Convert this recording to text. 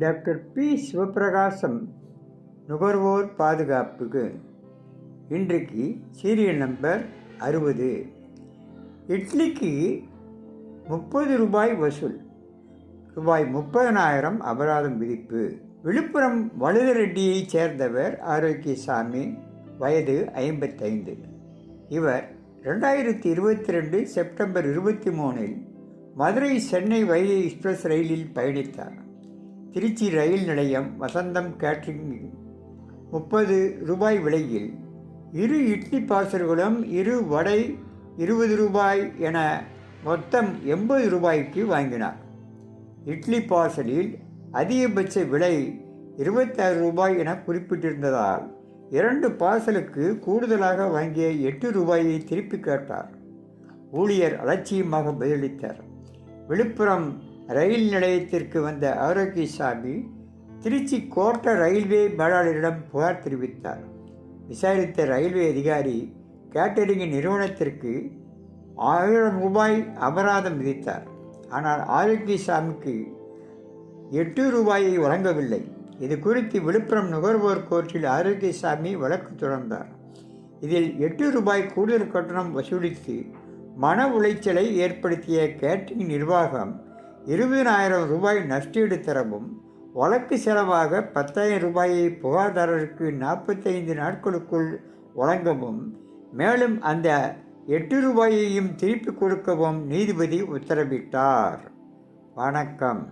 Doctor B Sivaprakasam நுகர்வோர் பாதுகாப்புக்கு இன்றைக்கு சீரியல் நம்பர் 60. இட்லிக்கு 30 ரூபாய் வசூல், ரூபாய் 30,000 அபராதம் விதிப்பு. விழுப்புரம் வழுதரெட்டியைச் சேர்ந்தவர் ஆரோக்கியசாமி, வயது 55. இவர் 2022 செப்டம்பர் 23 மதுரை சென்னை வைகை எக்ஸ்பிரஸ் ரயிலில் பயணித்தார். திருச்சி ரயில் நிலையம் வசந்தம் கேட்டரிங் 30 ரூபாய் விலையில் 2 இட்லி பார்சல்களும் 2 வடை 20 ரூபாய் என மொத்தம் 80 ரூபாய்க்கு வாங்கினார். இட்லி பார்சலில் அதிகபட்ச விலை 26 ரூபாய் என குறிப்பிட்டிருந்ததால் 2 பார்சலுக்கு கூடுதலாக வாங்கிய 8 ரூபாயை திருப்பி கேட்டார். ஊழியர் அலட்சியமாக பதிலளித்தார். விழுப்புரம் ரயில் நிலையத்திற்கு வந்த ஆரோக்கியசாமி திருச்சி கோட்ட ரயில்வே மேலாளரிடம் புகார் தெரிவித்தார். விசாரித்த ரயில்வே அதிகாரி கேட்டரிங் நிறுவனத்திற்கு 1000 ரூபாய் அபராதம் விதித்தார். ஆனால் ஆரோக்கியசாமிக்கு 8 ரூபாயை வழங்கவில்லை. இது குறித்து விழுப்புரம் நுகர்வோர் கோர்ட்டில் ஆரோக்கியசாமி வழக்கு தொடர்ந்தார். இதில் 8 ரூபாய் கூடுதல் கட்டணம் வசூலித்து மன உளைச்சலை ஏற்படுத்திய கேட்டரிங் நிர்வாகம் 20,000 ரூபாய் நஷ்டீடு தரவும், வழக்கு செலவாக 10,000 ரூபாயை புகார்தாரருக்கு 45 நாட்களுக்குள் வழங்கவும், மேலும் அந்த 8 ரூபாயையும் திருப்பி கொடுக்கவும் நீதிபதி உத்தரவிட்டார். வணக்கம்.